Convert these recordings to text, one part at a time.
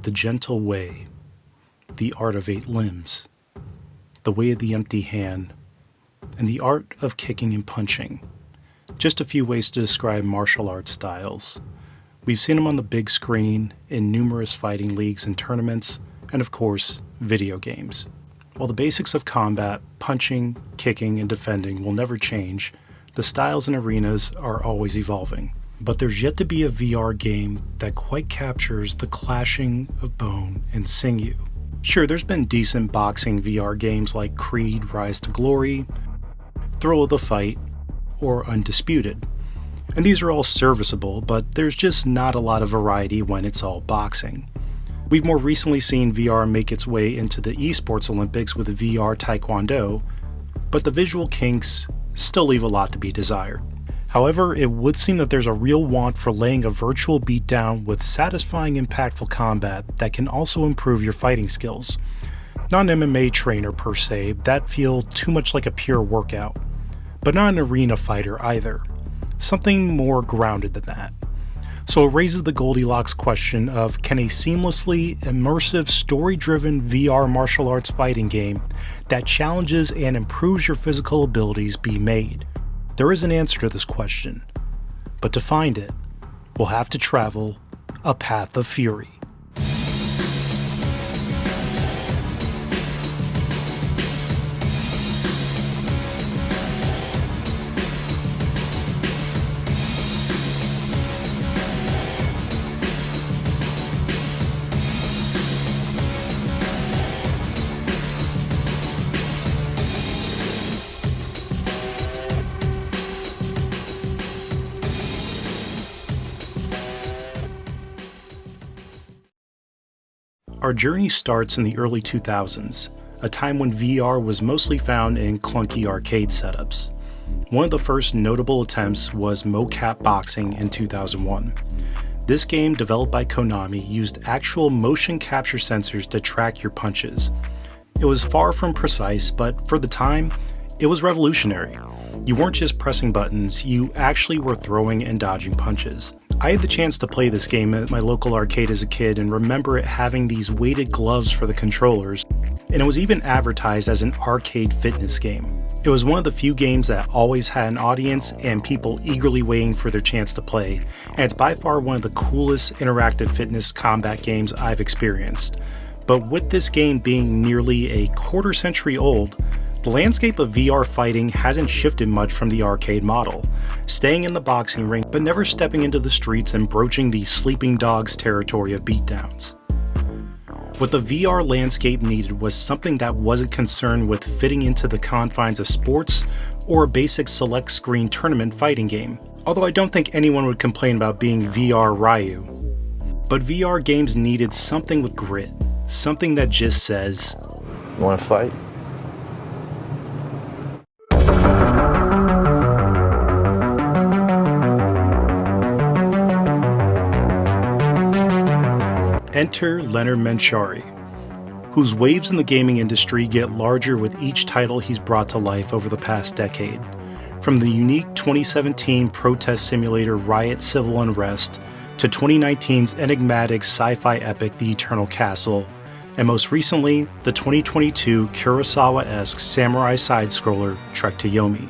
The Gentle Way, The Art of Eight Limbs, The Way of the Empty Hand, and The Art of Kicking and Punching. Just a few ways to describe martial arts styles. We've seen them on the big screen, in numerous fighting leagues and tournaments, and of course, video games. While the basics of combat, punching, kicking, and defending will never change, the styles and arenas are always evolving. But there's yet to be a VR game that quite captures the clashing of bone and sinew. Sure, there's been decent boxing VR games like Creed, Rise to Glory, Thrill of the Fight, or Undisputed. And these are all serviceable, but there's just not a lot of variety when it's all boxing. We've more recently seen VR make its way into the esports Olympics with VR Taekwondo, but the visual kinks still leave a lot to be desired. However, it would seem that there's a real want for laying a virtual beatdown with satisfying, impactful combat that can also improve your fighting skills. Not an MMA trainer per se, that feel too much like a pure workout, but not an arena fighter either. Something more grounded than that. So it raises the Goldilocks question of, can a seamlessly immersive, story-driven VR martial arts fighting game that challenges and improves your physical abilities be made? There is an answer to this question, but to find it, we'll have to travel a path of fury. Our journey starts in the early 2000s, a time when VR was mostly found in clunky arcade setups. One of the first notable attempts was mocap boxing in 2001. This game, developed by Konami, used actual motion capture sensors to track your punches. It was far from precise, but for the time, it was revolutionary. You weren't just pressing buttons, you actually were throwing and dodging punches. I had the chance to play this game at my local arcade as a kid and remember it having these weighted gloves for the controllers, and it was even advertised as an arcade fitness game. It was one of the few games that always had an audience and people eagerly waiting for their chance to play, and it's by far one of the coolest interactive fitness combat games I've experienced. But with this game being nearly a quarter century old, the landscape of VR fighting hasn't shifted much from the arcade model, staying in the boxing ring but never stepping into the streets and broaching the sleeping dogs territory of beatdowns. What the VR landscape needed was something that wasn't concerned with fitting into the confines of sports or a basic select screen tournament fighting game, although I don't think anyone would complain about being VR Ryu. But VR games needed something with grit, something that just says, "You wanna fight?" Enter Leonard Menchiari, whose waves in the gaming industry get larger with each title he's brought to life over the past decade. From the unique 2017 protest simulator Riot Civil Unrest, to 2019's enigmatic sci-fi epic The Eternal Castle, and most recently, the 2022 Kurosawa-esque samurai side-scroller Trek to Yomi.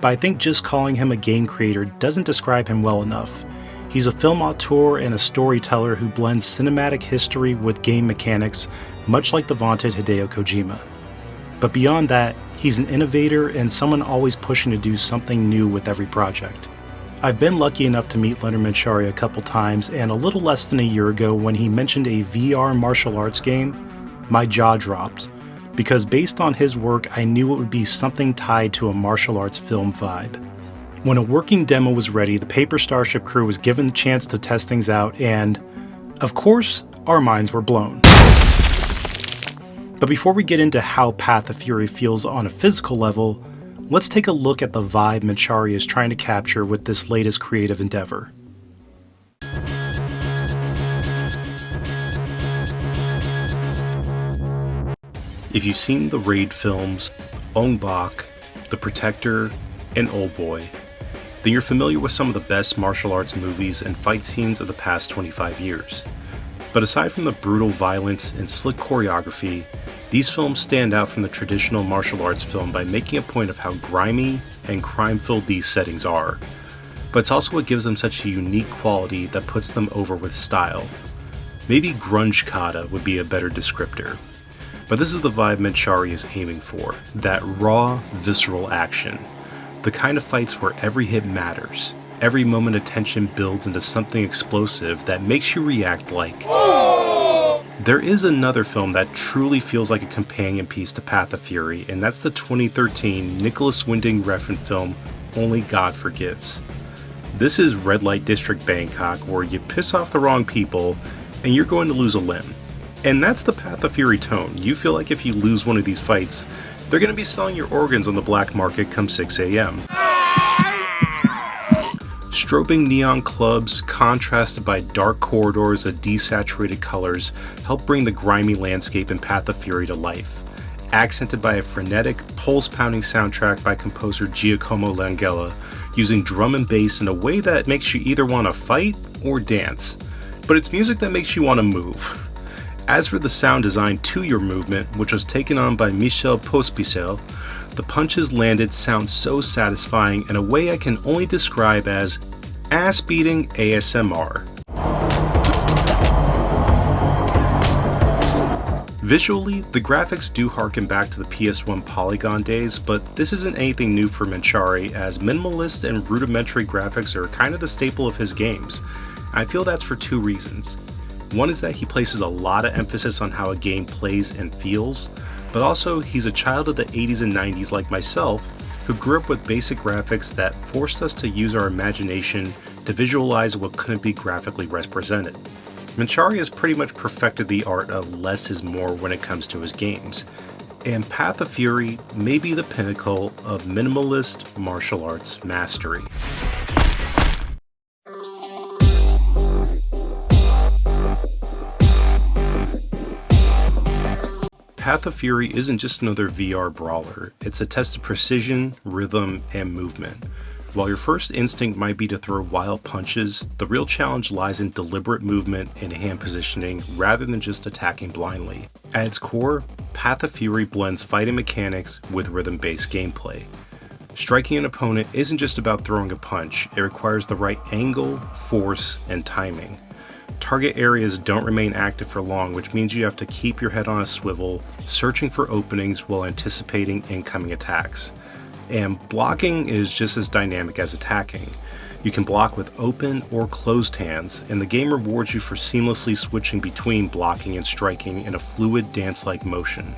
But I think just calling him a game creator doesn't describe him well enough. He's a film auteur and a storyteller who blends cinematic history with game mechanics, much like the vaunted Hideo Kojima. But beyond that, he's an innovator and someone always pushing to do something new with every project. I've been lucky enough to meet Leonard Menchiari a couple times, and a little less than a year ago when he mentioned a VR martial arts game, my jaw dropped, because based on his work I knew it would be something tied to a martial arts film vibe. When a working demo was ready, the Paper Starship crew was given the chance to test things out, and, of course, our minds were blown. But before we get into how Path of Fury feels on a physical level, let's take a look at the vibe Menchiari is trying to capture with this latest creative endeavor. If you've seen the Raid films, Ong Bak, The Protector, and Old Boy, then you're familiar with some of the best martial arts movies and fight scenes of the past 25 years. But aside from the brutal violence and slick choreography, these films stand out from the traditional martial arts film by making a point of how grimy and crime-filled these settings are. But it's also what gives them such a unique quality that puts them over with style. Maybe grunge kata would be a better descriptor. But this is the vibe Menchiari is aiming for, that raw, visceral action. The kind of fights where every hit matters. Every moment of tension builds into something explosive that makes you react like... There is another film that truly feels like a companion piece to Path of Fury, and that's the 2013 Nicholas Winding Refn film, Only God Forgives. This is Red Light District Bangkok, where you piss off the wrong people, and you're going to lose a limb. And that's the Path of Fury tone. You feel like if you lose one of these fights, they're going to be selling your organs on the black market come 6 a.m. Strobing neon clubs, contrasted by dark corridors of desaturated colors, help bring the grimy landscape in Path of Fury to life, accented by a frenetic, pulse-pounding soundtrack by composer Giacomo Langella, using drum and bass in a way that makes you either want to fight or dance. But it's music that makes you want to move. As for the sound design to your movement, which was taken on by Michel Pospisil, the punches landed sound so satisfying in a way I can only describe as ass-beating ASMR. Visually, the graphics do harken back to the PS1 polygon days, but this isn't anything new for Menchiari, as minimalist and rudimentary graphics are kind of the staple of his games. I feel that's for two reasons. One is that he places a lot of emphasis on how a game plays and feels, but also he's a child of the 80s and 90s like myself, who grew up with basic graphics that forced us to use our imagination to visualize what couldn't be graphically represented. Menchiari has pretty much perfected the art of less is more when it comes to his games, and Path of Fury may be the pinnacle of minimalist martial arts mastery. Path of Fury isn't just another VR brawler, it's a test of precision, rhythm, and movement. While your first instinct might be to throw wild punches, the real challenge lies in deliberate movement and hand positioning rather than just attacking blindly. At its core, Path of Fury blends fighting mechanics with rhythm-based gameplay. Striking an opponent isn't just about throwing a punch, it requires the right angle, force, and timing. Target areas don't remain active for long, which means you have to keep your head on a swivel, searching for openings while anticipating incoming attacks. And blocking is just as dynamic as attacking. You can block with open or closed hands, and the game rewards you for seamlessly switching between blocking and striking in a fluid dance-like motion.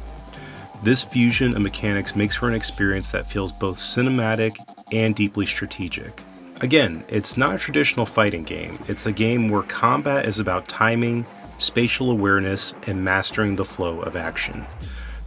This fusion of mechanics makes for an experience that feels both cinematic and deeply strategic. Again, it's not a traditional fighting game, it's a game where combat is about timing, spatial awareness, and mastering the flow of action.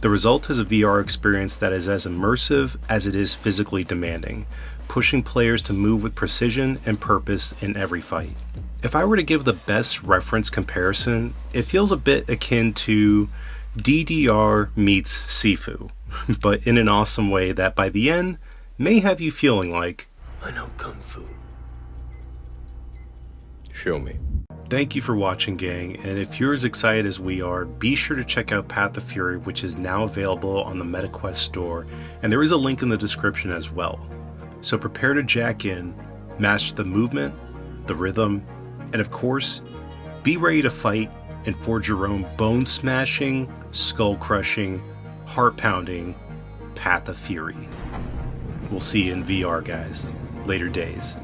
The result is a VR experience that is as immersive as it is physically demanding, pushing players to move with precision and purpose in every fight. If I were to give the best reference comparison, it feels a bit akin to DDR meets Sifu, but in an awesome way that by the end may have you feeling like, I know Kung Fu. Show me. Thank you for watching, gang, and if you're as excited as we are, be sure to check out Path of Fury, which is now available on the MetaQuest store, and there is a link in the description as well. So prepare to jack in, master the movement, the rhythm, and of course, be ready to fight and forge your own bone-smashing, skull-crushing, heart-pounding Path of Fury. We'll see you in VR, guys. Later days.